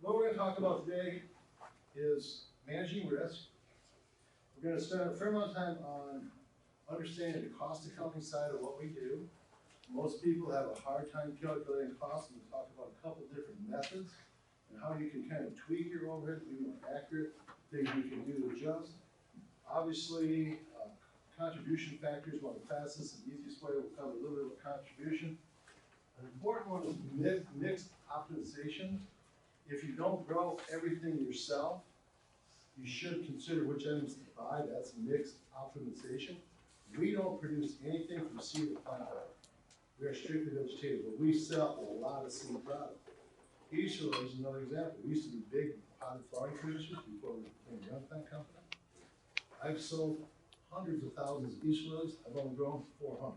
what we're going to talk about today is managing risk. We're going to spend a fair amount of time on understanding the cost accounting side of what we do. Most people have a hard time calculating costs, and we'll talk about a couple different methods and how you can kind of tweak your overhead to be more accurate, things you can do to adjust. Obviously, contribution factors, one of the fastest and easiest way. We'll cover a little bit of contribution. An important one is mixed optimization. If you don't grow everything yourself, you should consider which items to buy. That's mixed optimization. We don't produce anything from seed to plant. We are strictly vegetative, but we sell a lot of seed product. Each of those is another example. We used to be big potted flowering producers before we became a young plant company. I've sold hundreds of thousands of each lilies. I've only grown 400.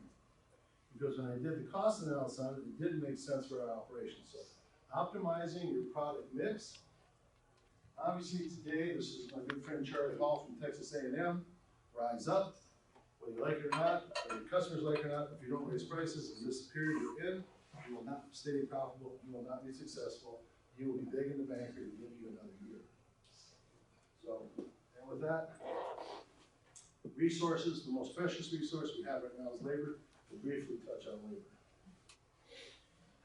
Because when I did the cost analysis on it, it didn't make sense for our operation. So optimizing your product mix. Obviously today, this is my good friend Charlie Hall from Texas A&M. Rise up, whether you like it or not, whether your customers like it or not. If you don't raise prices in this period you're in, you will not stay profitable, you will not be successful, you will be big in the bank, or to give you another year. So, and with that, resources, the most precious resource we have right now is labor. We'll briefly touch on labor.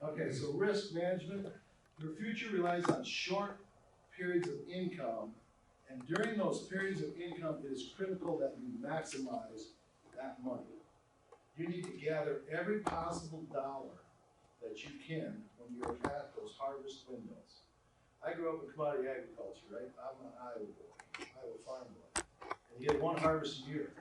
Okay, so risk management. Your future relies on short periods of income, and during those periods of income, it is critical that you maximize that money. You need to gather every possible dollar that you can when you're at those harvest windows. I grew up in commodity agriculture, right? I'm an Iowa boy, Iowa farm boy. And you get one harvest a year.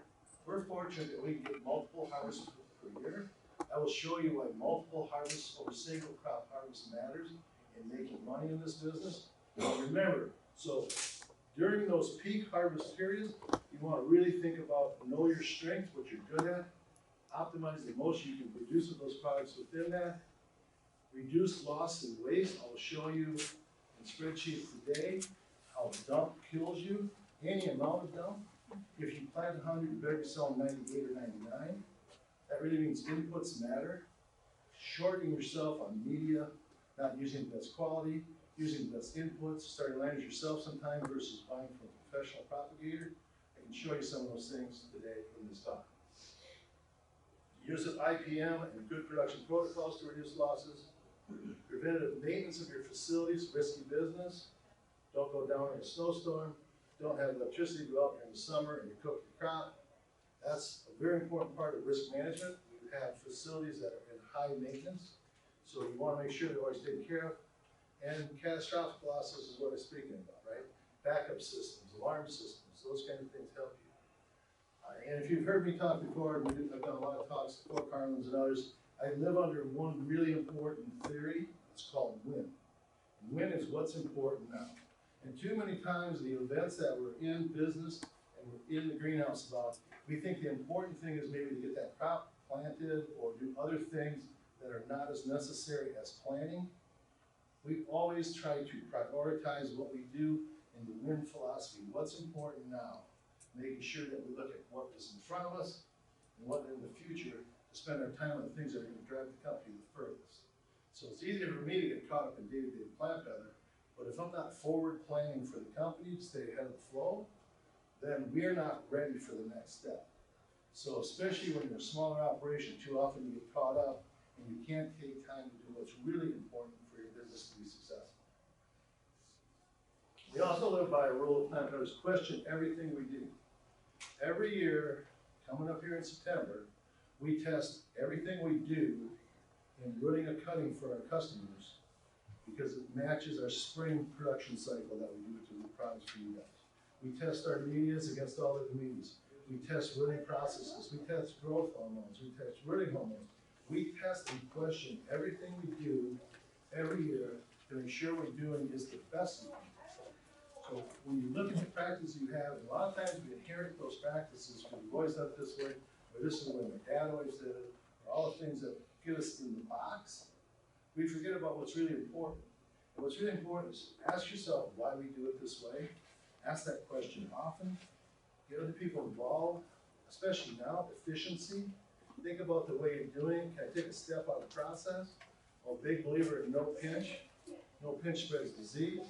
We're fortunate that we can get multiple harvests per year. I will show you why multiple harvests over single crop harvest matters in making money in this business. Now remember, so during those peak harvest periods, you want to really think about know your strengths, what you're good at, optimize the most you can produce of those products within that, reduce loss and waste. I will show you in spreadsheets today how dump kills you, any amount of dump. If you plant 100, you better sell 98 or 99. That really means inputs matter. Shorting yourself on media, not using the best quality, using the best inputs, starting landers yourself sometime versus buying from a professional propagator. I can show you some of those things today in this talk. Use of IPM and good production protocols to reduce losses. Preventative maintenance of your facilities, risky business. Don't go down in a snowstorm. Don't have electricity go out during the summer and you cook your crop. That's a very important part of risk management. You have facilities that are in high maintenance, so you want to make sure they're always taken care of. And catastrophic losses is what I'm speaking about, right? Backup systems, alarm systems, those kind of things help you. And if you've heard me talk before, I've done a lot of talks before Carlin's and others, I live under one really important theory. It's called win. And win is what's important now. And too many times the events that we're in business and we're in the greenhouse about, we think the important thing is maybe to get that crop planted or do other things that are not as necessary as planting. We always try to prioritize what we do in the win philosophy. What's important now? Making sure that we look at what is in front of us and what in the future to spend our time on the things that are going to drive the company the furthest. So it's easier for me to get caught up in day-to-day plant weather, but if I'm not forward planning for the company to stay ahead of the flow, then we're not ready for the next step. So especially when you're a smaller operation, too often you get caught up and you can't take time to do what's really important for your business to be successful. We also live by a rule of plant cutters: question everything we do. Every year, coming up here in September, we test everything we do in rooting and cutting for our customers because it matches our spring production cycle that we do to do products for you guys. We test our medias against all other medias. We test rooting processes. We test growth hormones. We test rooting hormones. We test and question everything we do every year to make sure we're doing is the best we can. So when you look at the practices you have, a lot of times we inherit those practices because we've always done it this way, or this is the way my dad always did it, or all the things that get us in the box. We forget about what's really important. And what's really important is ask yourself why we do it this way. Ask that question often. Get other people involved, especially now, efficiency. Think about the way you're doing it. Can I take a step out of the process? I'm a big believer in no pinch. No pinch spreads disease.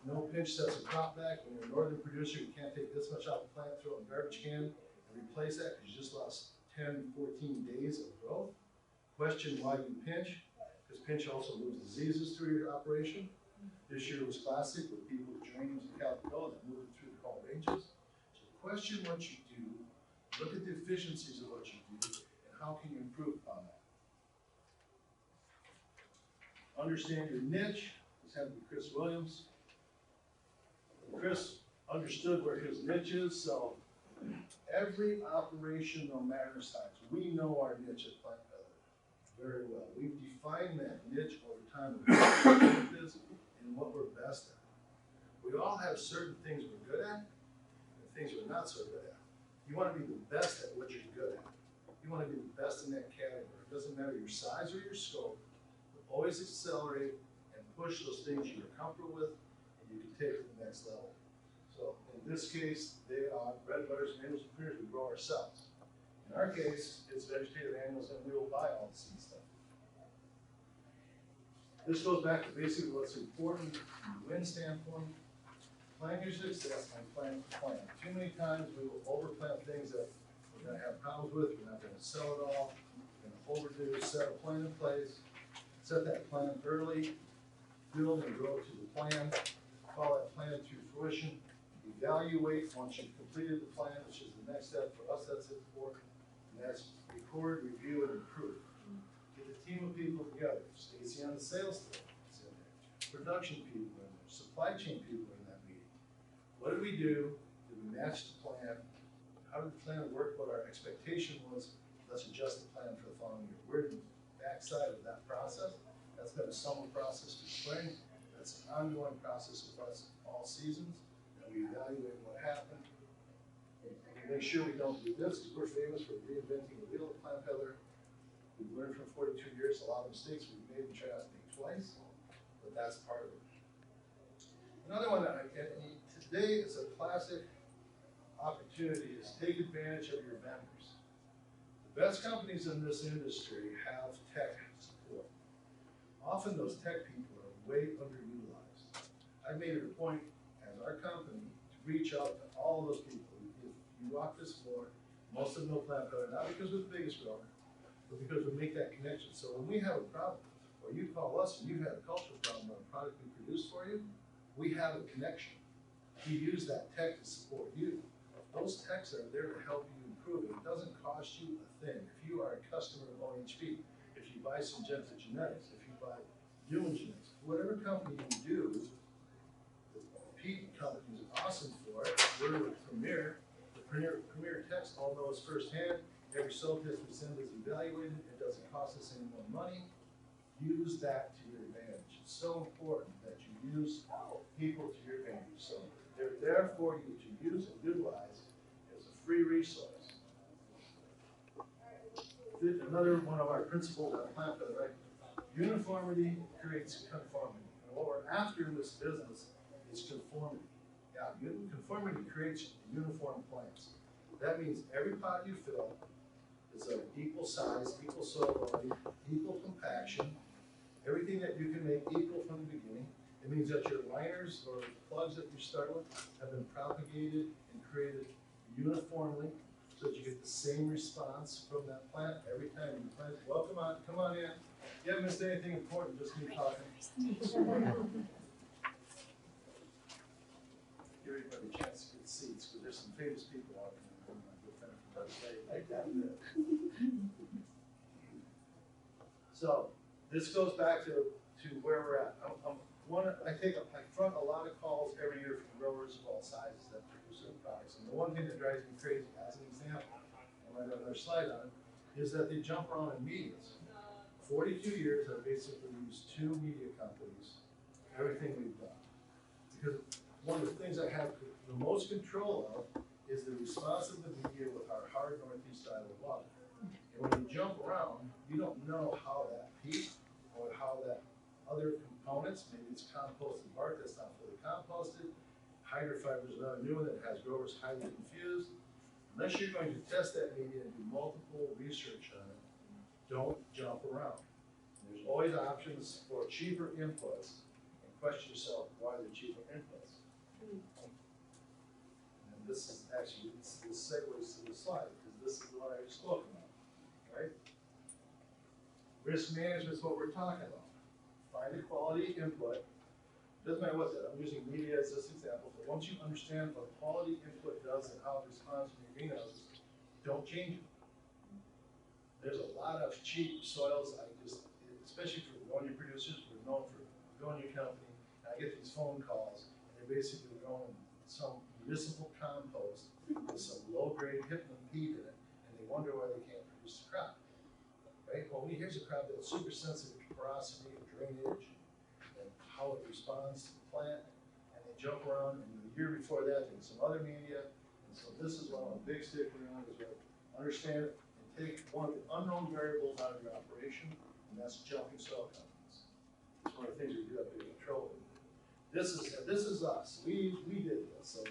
No pinch sets a crop back. When you're a northern producer, you can't take this much out of the plant, throw it in a garbage can, and replace that because you just lost 10, 14 days of growth. Question why you pinch, because pinch also moves diseases through your operation. This year was classic with people with geraniums and calico that moved through the whole ranges. So question what you do, look at the efficiencies of what you do, and how can you improve upon that. Understand your niche. This had to be Chris Williams. Chris understood where his niche is, so every operation, no matter size, we know our niche at Plant Feather very well. We've defined that niche over time of what it is and what we're best at. We all have certain things we're good at and things we're not so good at. You want to be the best at what you're good at. You want to be the best in that category. It doesn't matter your size or your scope, but always accelerate and push those things you're comfortable with and you can take to the next level. So in this case, they are red butters and annuals and pears we grow ourselves. In our case, it's vegetative annuals and we will buy all the seed stuff. This goes back to basically what's important from the wind standpoint. Plan your success and plan to plan. Too many times we will overplant things that we're going to have problems with. We're not going to sell it all. We're going to overdo, set a plan in place, set that plan early, build and grow to the plan, follow that plan to fruition, evaluate once you've completed the plan, which is the next step. For us, that's important. And that's record, review, and improve. Get a team of people together. Stacy on the sales team is in there. Production people in there. Supply chain people in that meeting. What did we do? Did we match the plan? How did the plan work? What our expectation was? Let's adjust the plan for the following year. We're in the backside of that process. That's been a summer process to spring. That's an ongoing process with us all seasons. And we evaluate what happened. We make sure we don't do this because we're famous for reinventing the wheel at Plant Feather. We've learned from 42 years a lot of mistakes we've made and try not to make twice, but that's part of it. Another one that today is a classic opportunity is take advantage of your vendors. The best companies in this industry have tech support. Often those tech people are way underutilized. I made it a point as our company to reach out to all of those people. If you walk this floor, most of them know Plant Feather, not because we're the biggest grower, but because we make that connection. So when we have a problem, or you call us and you have a cultural problem on a product we produce for you, we have a connection. We use that tech to support you. Those techs are there to help you improve it. It doesn't cost you a thing. If you are a customer of OHP, if you buy Syngenta Genetics, if you buy Human Genetics, whatever company you do, the Pete company is awesome for it. We're with Premier. The Premier techs all know us firsthand. Every soil test we send is evaluated. It doesn't cost us any more money. Use that to your advantage. It's so important that you use people to your advantage. So they're there for you to use and utilize as a free resource. Another one of our principles at Plant Feather, right? Uniformity creates conformity. And what we're after in this business is conformity. Yeah, conformity creates uniform plants. That means every pot you fill is of equal size, equal soil loading, equal compaction, everything that you can make equal from the beginning. It means that your liners or plugs that you start with have been propagated and created uniformly so that you get the same response from that plant every time you plant. Well, come on in. You haven't missed anything important, just me talking. Give everybody a chance to get seats because there's some famous people out there. Like that. So this goes back to where we're at. I front a lot of calls every year from growers of all sizes that produce certain products. And the one thing that drives me crazy, as an example, I might have another slide on, is that they jump around in medias. 42 years, I basically used 2 media companies, everything we've done. Because one of the things I have the most control of is the response of the media with our hard northeast style of water. And when you jump around, you don't know how that peat or how that other components, maybe it's composted bark that's not fully composted, hydrofiber is another new one that has growers highly confused. Unless you're going to test that media and do multiple research on it, don't jump around. There's always options for cheaper inputs. And question yourself why they're cheaper inputs. And this is actually, this segues to the slide, because this is what I spoke about, right? Risk management is what we're talking about. Find a quality input. Doesn't matter what that, I'm using media as this example, but once you understand what quality input does and how it responds to your greenhouses, don't change it. There's a lot of cheap soils, especially for ammonia producers, we're known for ammonia company, and I get these phone calls, and they're basically growing some municipal compost with some low-grade hypnum peat in it, and they wonder why they can't produce a crop. Right? Well, here's a crop that's super sensitive to porosity and drainage and how it responds to the plant, and they jump around, and the year before that, there's some other media, and so this is one of the big stick around is understand it and take one of the unknown variables out of your operation, and that's jumping soil contents. It's one of the things we do have to get control of. This is us. We did this, so